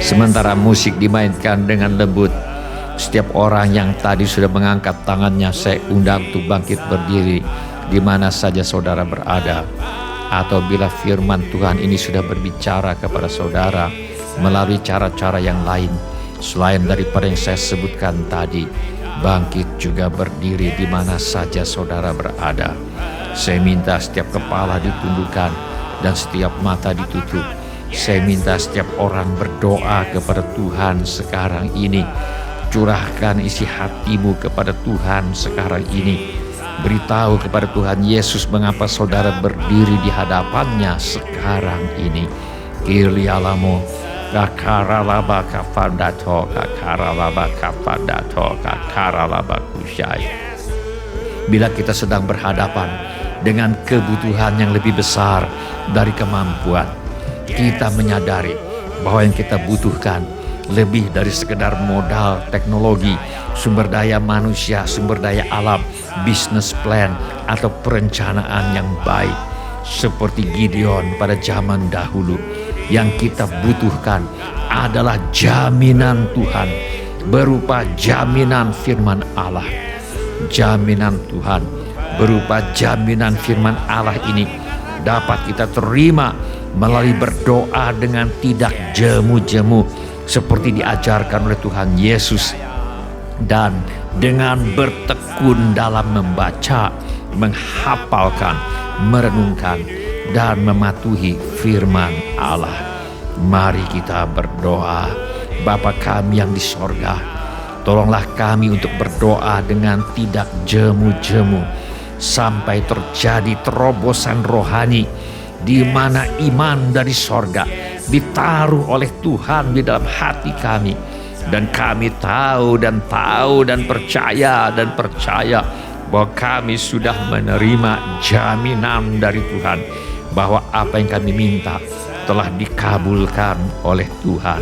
Sementara musik dimainkan dengan lembut, setiap orang yang tadi sudah mengangkat tangannya, saya undang untuk bangkit berdiri di mana saja saudara berada. Atau bila firman Tuhan ini sudah berbicara kepada saudara melalui cara-cara yang lain selain daripada yang saya sebutkan tadi, bangkit juga berdiri di mana saja saudara berada. Saya minta setiap kepala ditundukkan dan setiap mata ditutup. Saya minta setiap orang berdoa kepada Tuhan sekarang ini. Curahkan isi hatimu kepada Tuhan sekarang ini. Beritahu kepada Tuhan Yesus mengapa saudara berdiri di hadapannya sekarang ini. Kilialamo kakaralaba kapandato kakaralaba kapandato kakaralaba kusyai. Bila kita sedang berhadapan dengan kebutuhan yang lebih besar dari kemampuan, kita menyadari bahwa yang kita butuhkan lebih dari sekedar modal teknologi, sumber daya manusia, sumber daya alam, business plan, atau perencanaan yang baik. Seperti Gideon pada zaman dahulu, yang kita butuhkan adalah jaminan Tuhan berupa jaminan firman Allah. Jaminan Tuhan berupa jaminan firman Allah ini dapat kita terima melalui berdoa dengan tidak jemu-jemu seperti diajarkan oleh Tuhan Yesus, dan dengan bertekun dalam membaca, menghafalkan, merenungkan, dan mematuhi firman Allah. Mari kita berdoa. Bapa kami yang di sorga, tolonglah kami untuk berdoa dengan tidak jemu-jemu sampai terjadi terobosan rohani, di mana iman dari sorga ditaruh oleh Tuhan di dalam hati kami, dan kami tahu dan percaya bahwa kami sudah menerima jaminan dari Tuhan bahwa apa yang kami minta telah dikabulkan oleh Tuhan.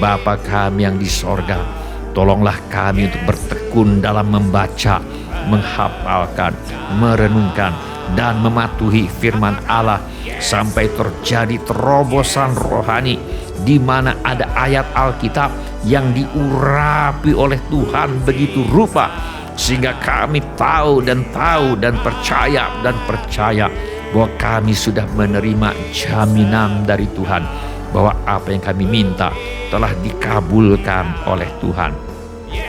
Bapa kami yang di sorga, tolonglah kami untuk bertekun dalam membaca, menghafalkan, merenungkan, dan mematuhi firman Allah sampai terjadi terobosan rohani, di mana ada ayat Alkitab yang diurapi oleh Tuhan begitu rupa sehingga kami tahu dan percaya bahwa kami sudah menerima jaminan dari Tuhan bahwa apa yang kami minta telah dikabulkan oleh Tuhan.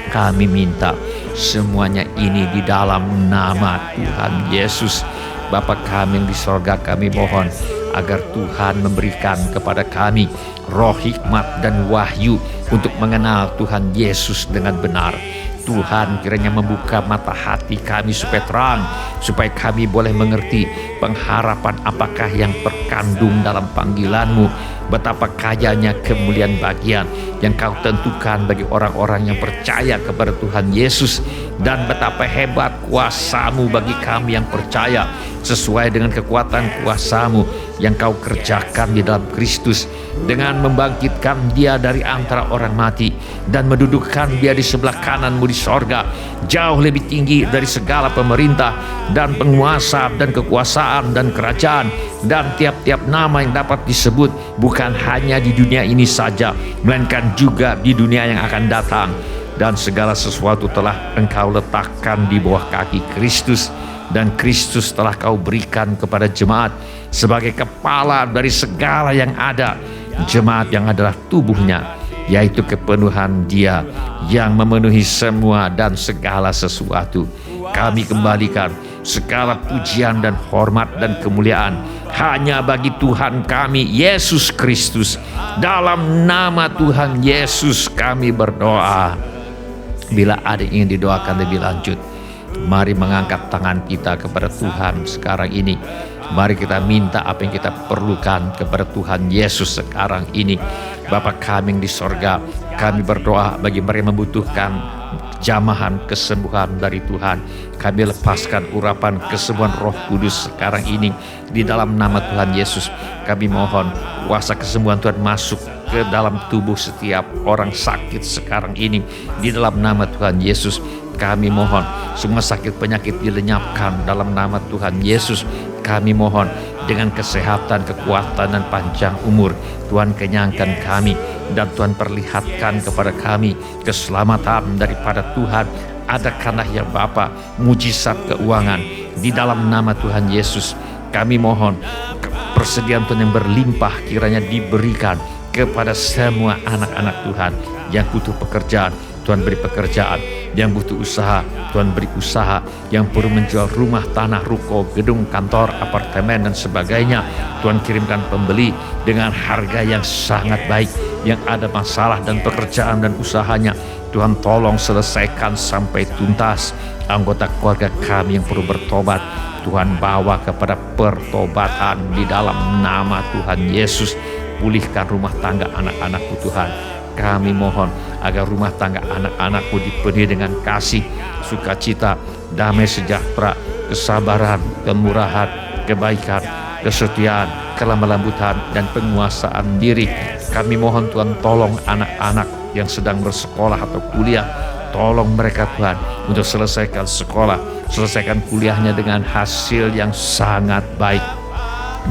Kami minta semuanya ini di dalam nama Tuhan Yesus. Bapa kami yang di sorga, kami mohon agar Tuhan memberikan kepada kami roh hikmat dan wahyu untuk mengenal Tuhan Yesus dengan benar. Tuhan kiranya membuka mata hati kami supaya terang, supaya kami boleh mengerti pengharapan apakah yang terkandung dalam panggilan-Mu, betapa kayanya kemuliaan bagian yang Kau tentukan bagi orang-orang yang percaya kepada Tuhan Yesus, dan betapa hebat kuasa-Mu bagi kami yang percaya sesuai dengan kekuatan kuasa-Mu yang Kau kerjakan di dalam Kristus dengan membangkitkan Dia dari antara orang mati dan mendudukkan Dia di sebelah kanan-Mu di sorga, jauh lebih tinggi dari segala pemerintah dan penguasa dan kekuasaan dan kerajaan dan tiap-tiap nama yang dapat disebut, bukan hanya di dunia ini saja, melainkan juga di dunia yang akan datang. Dan segala sesuatu telah Engkau letakkan di bawah kaki Kristus, dan Kristus telah Kau berikan kepada jemaat sebagai kepala dari segala yang ada. Jemaat yang adalah tubuhnya, yaitu kepenuhan Dia yang memenuhi semua dan segala sesuatu. Kami kembalikan segala pujian dan hormat dan kemuliaan hanya bagi Tuhan kami Yesus Kristus. Dalam nama Tuhan Yesus kami berdoa. Bila ada yang ingin didoakan lebih lanjut, mari mengangkat tangan kita kepada Tuhan sekarang ini. Mari kita minta apa yang kita perlukan kepada Tuhan Yesus sekarang ini. Bapa kami yang di sorga, kami berdoa bagi mereka yang membutuhkan jamahan kesembuhan dari Tuhan. Kami lepaskan urapan kesembuhan Roh Kudus sekarang ini di dalam nama Tuhan Yesus. Kami mohon kuasa kesembuhan Tuhan masuk ke dalam tubuh setiap orang sakit sekarang ini di dalam nama Tuhan Yesus. Kami mohon semua sakit penyakit dilenyapkan dalam nama Tuhan Yesus. Kami mohon dengan kesehatan, kekuatan, dan panjang umur Tuhan kenyangkan kami dan Tuhan perlihatkan kepada kami keselamatan daripada Tuhan. Adakanlah ya Bapa mujizat keuangan di dalam nama Tuhan Yesus. Kami mohon persediaan Tuhan yang berlimpah kiranya diberikan kepada semua anak-anak Tuhan yang butuh pekerjaan. Tuhan beri pekerjaan, yang butuh usaha, Tuhan beri usaha, yang perlu menjual rumah, tanah, ruko, gedung, kantor, apartemen, dan sebagainya. Tuhan kirimkan pembeli dengan harga yang sangat baik. Yang ada masalah dan pekerjaan dan usahanya, Tuhan tolong selesaikan sampai tuntas. Anggota keluarga kami yang perlu bertobat, Tuhan bawa kepada pertobatan di dalam nama Tuhan Yesus. Pulihkan rumah tangga anak-anak-Mu Tuhan. Kami mohon agar rumah tangga anak-anak-Mu dipenuhi dengan kasih, sukacita, damai sejahtera, kesabaran, kemurahan, kebaikan, kesetiaan, kelemah lembutan, dan penguasaan diri. Kami mohon Tuhan tolong anak-anak yang sedang bersekolah atau kuliah. Tolong mereka Tuhan untuk selesaikan sekolah, selesaikan kuliahnya dengan hasil yang sangat baik.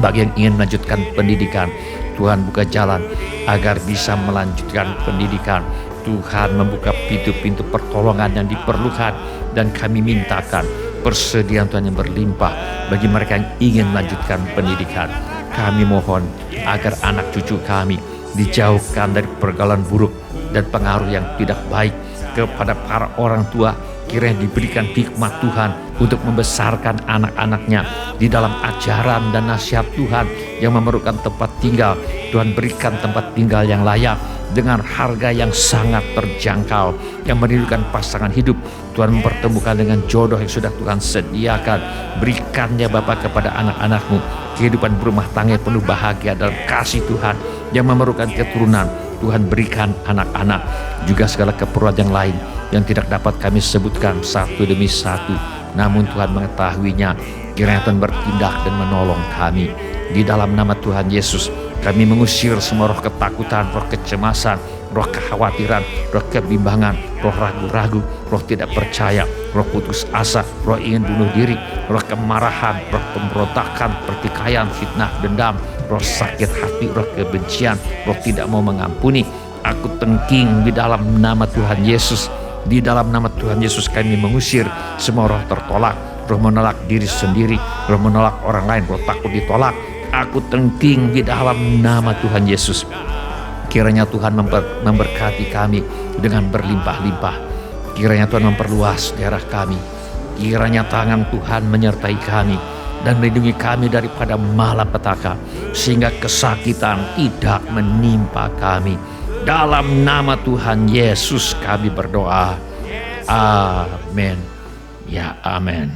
Bagi yang ingin melanjutkan pendidikan, Tuhan buka jalan agar bisa melanjutkan pendidikan. Tuhan membuka pintu-pintu pertolongan yang diperlukan, dan kami mintakan persediaan Tuhan yang berlimpah bagi mereka yang ingin melanjutkan pendidikan. Kami mohon agar anak cucu kami dijauhkan dari pergaulan buruk dan pengaruh yang tidak baik. Kepada para orang tua, kiranya diberikan hikmat Tuhan untuk membesarkan anak-anaknya di dalam ajaran dan nasihat Tuhan yang memerlukan tempat tinggal. Tuhan berikan tempat tinggal yang layak dengan harga yang sangat terjangkau, yang merindukan pasangan hidup. Tuhan mempertemukan dengan jodoh yang sudah Tuhan sediakan. Berikannya Bapa kepada anak-anak-Mu kehidupan berumah tangga penuh bahagia dalam kasih Tuhan, yang memerlukan keturunan. Tuhan berikan anak-anak juga segala keperluan yang lain yang tidak dapat kami sebutkan satu demi satu, namun Tuhan mengetahuinya. Kiranya Tuhan bertindak dan menolong kami. Di dalam nama Tuhan Yesus, kami mengusir semua roh ketakutan, roh kecemasan, roh kekhawatiran, roh kebimbangan, roh ragu-ragu, roh tidak percaya, roh putus asa, roh ingin bunuh diri, roh kemarahan, roh pemberontakan, pertikaian, fitnah, dendam, roh sakit hati, roh kebencian, roh tidak mau mengampuni. Aku tengking di dalam nama Tuhan Yesus. Di dalam nama Tuhan Yesus kami mengusir semua roh tertolak, roh menolak diri sendiri, roh menolak orang lain, roh takut ditolak. Aku tengking di dalam nama Tuhan Yesus. Kiranya Tuhan memberkati kami dengan berlimpah-limpah. Kiranya Tuhan memperluas daerah kami. Kiranya tangan Tuhan menyertai kami dan melindungi kami daripada malapetaka, sehingga kesakitan tidak menimpa kami. Dalam nama Tuhan Yesus kami berdoa. Amin. Ya, amin.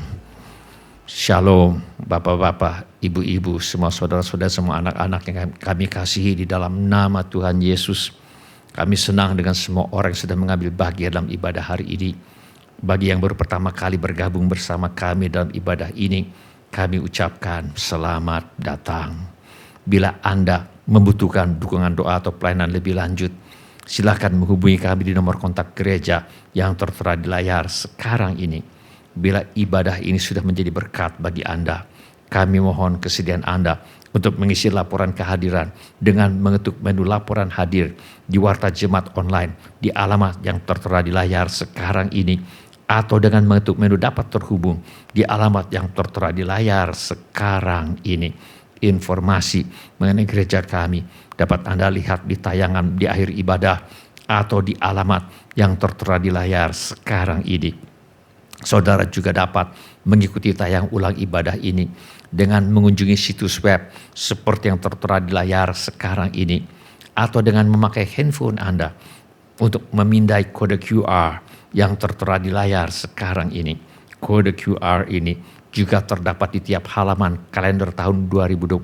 Shalom Bapak-bapak, Ibu-ibu, semua saudara-saudara, semua anak-anak yang kami kasihi di dalam nama Tuhan Yesus. Kami senang dengan semua orang yang sedang mengambil bagian dalam ibadah hari ini. Bagi yang baru pertama kali bergabung bersama kami dalam ibadah ini, kami ucapkan selamat datang. Bila Anda membutuhkan dukungan doa atau pelayanan lebih lanjut, silakan menghubungi kami di nomor kontak gereja yang tertera di layar sekarang ini. Bila ibadah ini sudah menjadi berkat bagi Anda, kami mohon kesediaan Anda untuk mengisi laporan kehadiran dengan mengetuk menu laporan hadir di Warta Jemaat Online di alamat yang tertera di layar sekarang ini, atau dengan mengetuk menu dapat terhubung di alamat yang tertera di layar sekarang ini. Informasi mengenai gereja kami dapat Anda lihat di tayangan di akhir ibadah atau di alamat yang tertera di layar sekarang ini. Saudara juga dapat mengikuti tayang ulang ibadah ini dengan mengunjungi situs web seperti yang tertera di layar sekarang ini, atau dengan memakai handphone Anda untuk memindai kode QR yang tertera di layar sekarang ini. Kode QR ini juga terdapat di tiap halaman kalender tahun 2025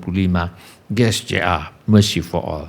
GSJA Mercy for All.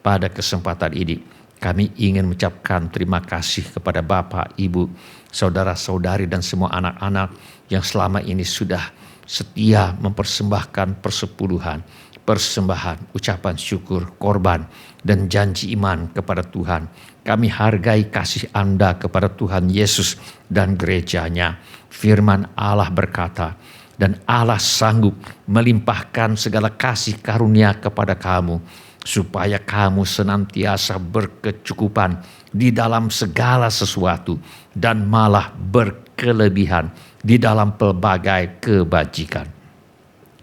Pada kesempatan ini, kami ingin mengucapkan terima kasih kepada Bapak, Ibu, saudara-saudari, dan semua anak-anak yang selama ini sudah setia mempersembahkan persepuluhan, persembahan, ucapan syukur, korban, dan janji iman kepada Tuhan. Kami hargai kasih Anda kepada Tuhan Yesus dan gerejanya. Firman Allah berkata, dan Allah sanggup melimpahkan segala kasih karunia kepada kamu, supaya kamu senantiasa berkecukupan di dalam segala sesuatu dan malah berkelebihan di dalam pelbagai kebajikan.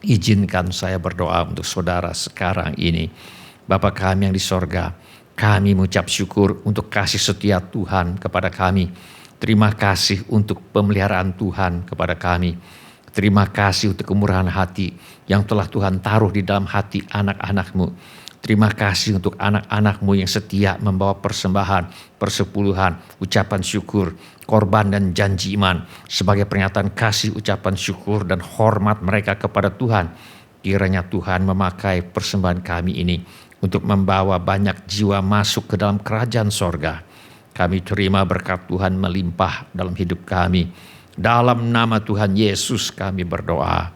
Izinkan saya berdoa untuk saudara sekarang ini. Bapa kami yang di sorga, kami mengucap syukur untuk kasih setia Tuhan kepada kami. Terima kasih untuk pemeliharaan Tuhan kepada kami. Terima kasih untuk kemurahan hati yang telah Tuhan taruh di dalam hati anak-anak-Mu. Terima kasih untuk anak-anak-Mu yang setia membawa persembahan, persepuluhan, ucapan syukur, korban dan janji iman sebagai pernyataan kasih, ucapan syukur dan hormat mereka kepada Tuhan. Kiranya Tuhan memakai persembahan kami ini untuk membawa banyak jiwa masuk ke dalam kerajaan sorga. Kami terima berkat Tuhan melimpah dalam hidup kami. Dalam nama Tuhan Yesus kami berdoa.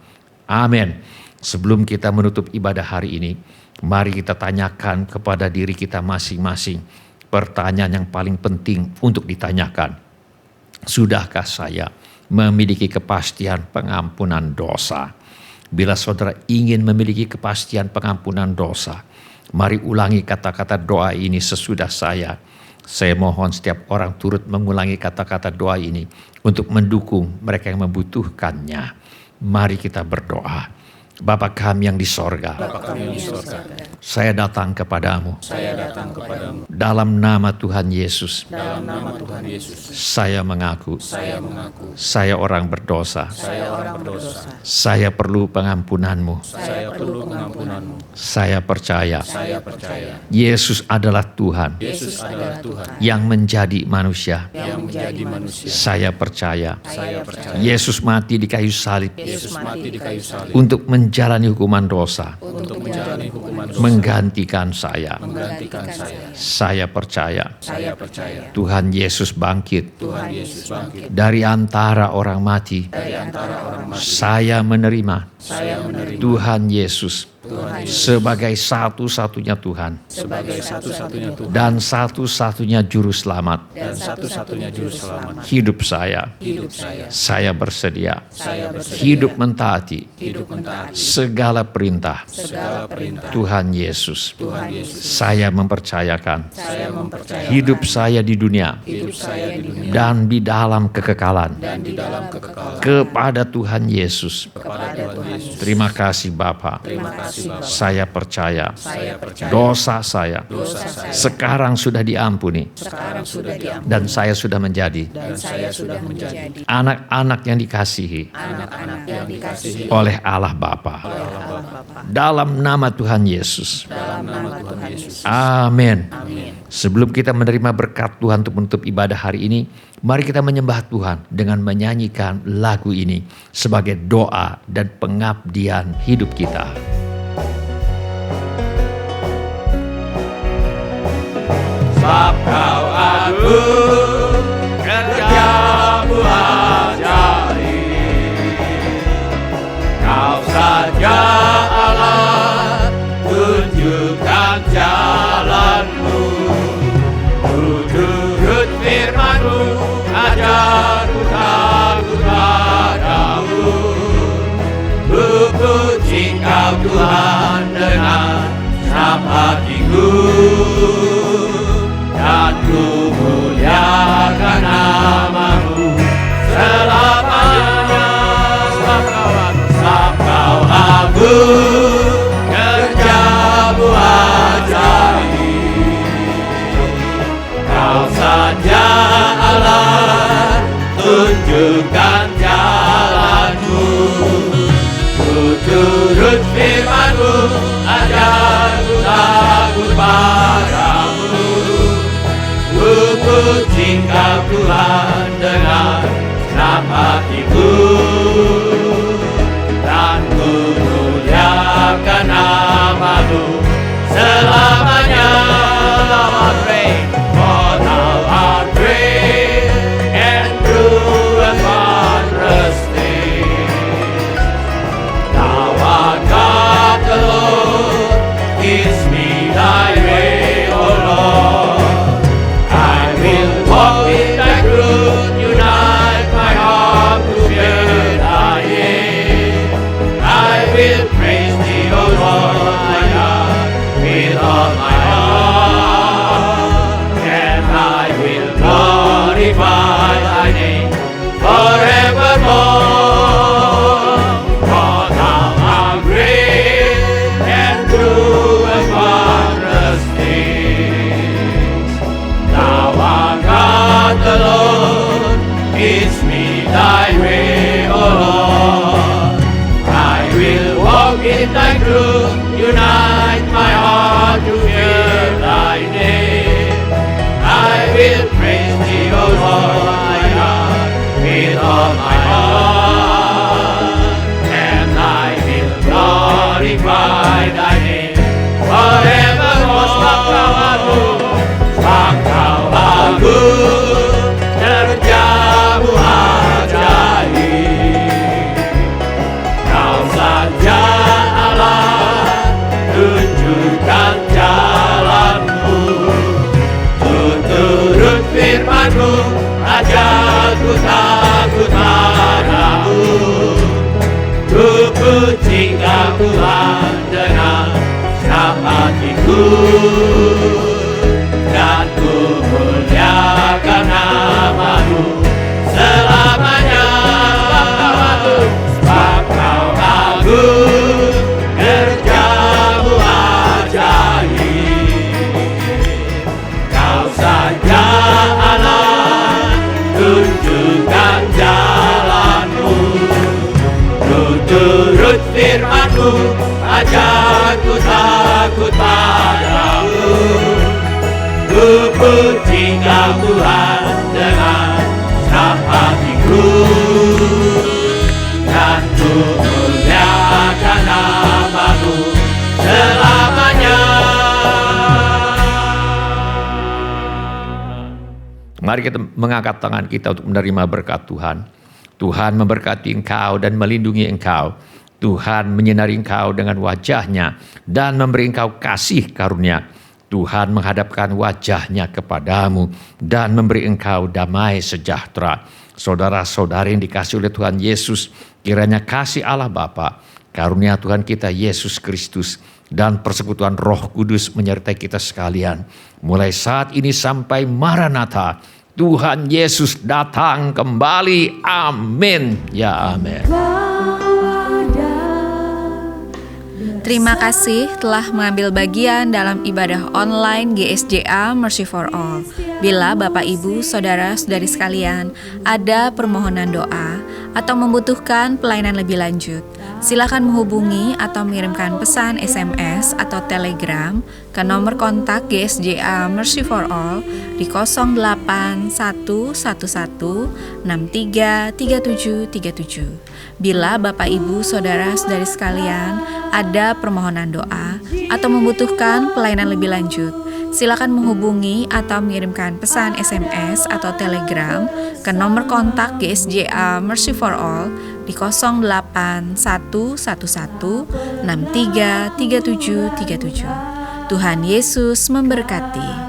Amin. Sebelum kita menutup ibadah hari ini, mari kita tanyakan kepada diri kita masing-masing pertanyaan yang paling penting untuk ditanyakan. Sudahkah saya memiliki kepastian pengampunan dosa? Bila saudara ingin memiliki kepastian pengampunan dosa, mari ulangi kata-kata doa ini sesudah saya. Saya mohon setiap orang turut mengulangi kata-kata doa ini untuk mendukung mereka yang membutuhkannya. Mari kita berdoa. Bapa kami yang di sorga, saya datang kepadamu. Dalam nama Tuhan Yesus, saya mengaku, saya orang berdosa. Saya perlu pengampunanmu. Saya percaya, Yesus adalah Tuhan, yang menjadi manusia. Saya percaya, Yesus mati di kayu salib untuk menjalani hukuman dosa, menggantikan saya. Saya percaya, Tuhan Yesus bangkit dari antara orang mati. Saya menerima Tuhan Yesus sebagai satu-satunya Tuhan dan satu-satunya juru selamat hidup saya. Saya bersedia hidup mentaati segala perintah Tuhan Yesus. Saya mempercayakan hidup saya di dunia dan di dalam kekekalan kepada Tuhan Yesus. Terima kasih Bapa. Saya percaya dosa saya sekarang sudah diampuni dan saya sudah menjadi anak-anak yang dikasihi oleh Allah Bapa. Dalam nama Tuhan Yesus. Amin. Sebelum kita menerima berkat Tuhan untuk menutup ibadah hari ini, mari kita menyembah Tuhan dengan menyanyikan lagu ini sebagai doa dan pengabdian hidup kita. Sebab Kau agung, kerja-Mu ajaib. Kau saja Allah, tunjukkan jalan-Mu. Ku turut firman-Mu, ajar-Ku takut padamu. Ku puji Kau Tuhan dengan senap hatiku, dan ku muliakan nama-Mu selamanya. Sebab Kau agung, kerja-Mu ajaib. Kau saja Allah, tunjukkan jalan-Mu. Ku turut firman-Mu, ajar-Ku takut padamu. Ku puji Kau Tuhan dengan senap hatiku, dan ku muliakan nama-Mu selamanya. For Thou art great and true and wondrous. saja ku takut padamu. Ku pujikan Tuhan dengan senang hatiku, dan ku muliakan nama-Mu selamanya. Sebab Kau agung, kerja-Mu ajaib. Kau saja Allah, tunjukkan jalan-Mu. Ku turut firman-Mu, ajarku takut padamu. Ku pujikan Tuhan dengan senang hatiku, dan ku muliakan nama-Mu selamanya. Mari kita mengangkat tangan kita untuk menerima berkat Tuhan. Tuhan memberkati engkau dan melindungi engkau. Tuhan menyinari engkau dengan wajah-Nya dan memberi engkau kasih karunia. Tuhan menghadapkan wajah-Nya kepadamu dan memberi engkau damai sejahtera. Saudara-saudari yang dikasihi oleh Tuhan Yesus, kiranya kasih Allah Bapa, karunia Tuhan kita Yesus Kristus, dan persekutuan Roh Kudus menyertai kita sekalian. Mulai saat ini sampai Maranatha, Tuhan Yesus datang kembali. Amin. Ya amin. Terima kasih telah mengambil bagian dalam ibadah online GSJA Mercy for All. Bila Bapak, Ibu, Saudara-saudari sekalian ada permohonan doa atau membutuhkan pelayanan lebih lanjut, silakan menghubungi atau mengirimkan pesan SMS atau Telegram ke nomor kontak GSJA Mercy for All di 08111633737. Bila Bapak, Ibu, Saudara-saudari sekalian ada permohonan doa atau membutuhkan pelayanan lebih lanjut, silakan menghubungi atau mengirimkan pesan SMS atau Telegram ke nomor kontak GSJA Mercy for All di 08111633737. Tuhan Yesus memberkati.